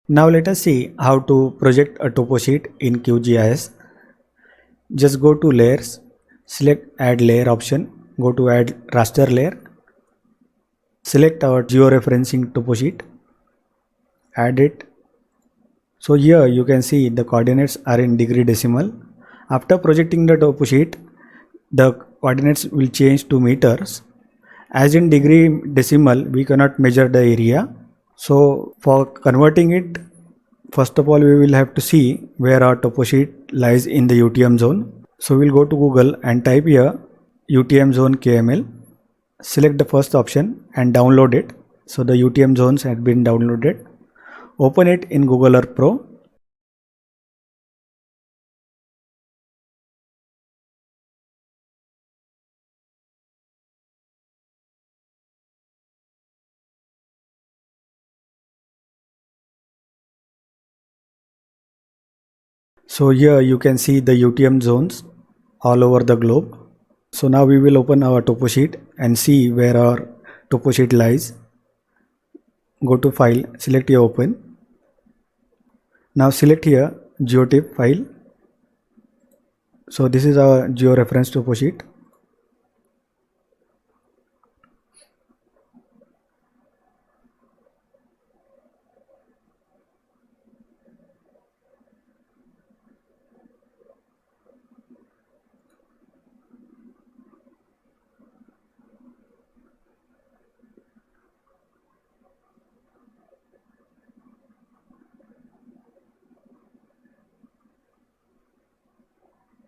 Now let us see how to project a topo sheet in QGIS. Just go to layers, select add layer option, go to add raster layer, select our georeferencing topo sheet, add it. So here you can see the coordinates are in degree decimal. After projecting the topo sheet, the coordinates will change to meters. As in degree decimal, we cannot measure the area. So for converting it, first of all we will have to see where our topo sheet lies in the UTM zone. So we'll go to Google and type here UTM zone KML. Select the first option and download it. So the UTM zones had been downloaded. Open it in Google Earth Pro. So here you can see the UTM zones all over the globe. So now we will open our topo sheet and see where our topo sheet lies. Go to file, select your open. Now select here geotip file. So this is our georeference topo sheet.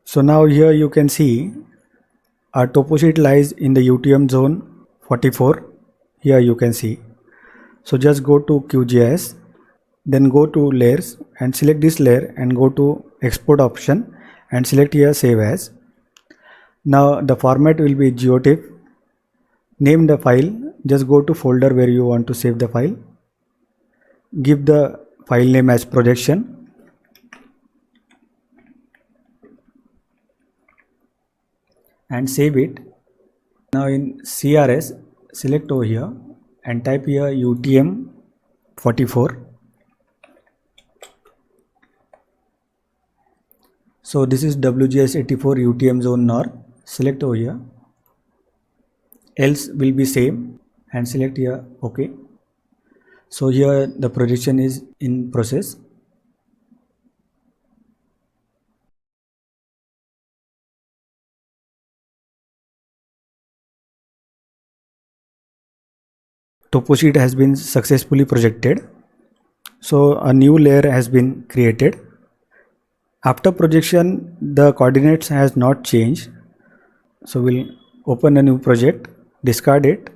So now here you can see our topo sheet lies in the UTM zone 44. Here you can see. So just go to QGIS, then go to layers and select this layer and go to export option and select here save as. Now the format will be geotip. Name the file. Just go to folder where you want to save the file. Give the file name as projection. And save it. Now in CRS, select over here and type here UTM 44. So this is WGS 84 UTM zone NOR. Select over here. Else will be same and select here OK. So here the projection is in process. Topo sheet has been successfully projected. So a new layer has been created. After projection, the coordinates has not changed. So we'll open a new project, discard it,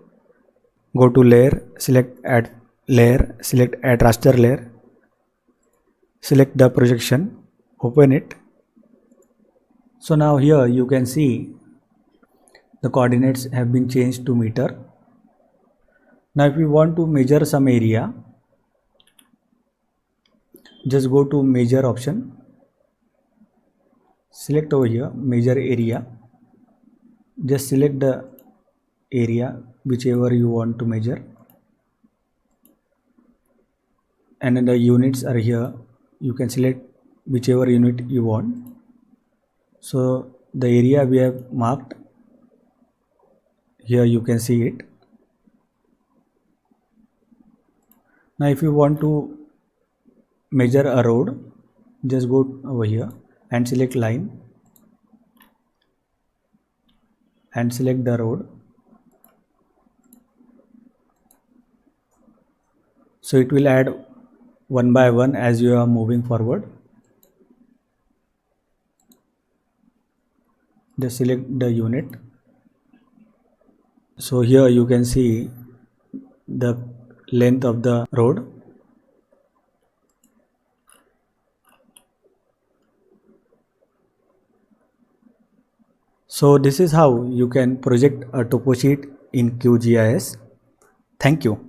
go to layer, select add layer, select add raster layer, select the projection, open it. So now here you can see the coordinates have been changed to meter. Now if we want to measure some area, just go to measure option, select over here measure area, just select the area whichever you want to measure, and then the units are here. You can select whichever unit you want. So the area we have marked here, you can see it. Now if you want to measure a road, just go over here and select line and select the road. So it will add one by one as you are moving forward. Just select the unit. So here you can see the length of the road. So this is how you can project a topo sheet in QGIS. Thank you.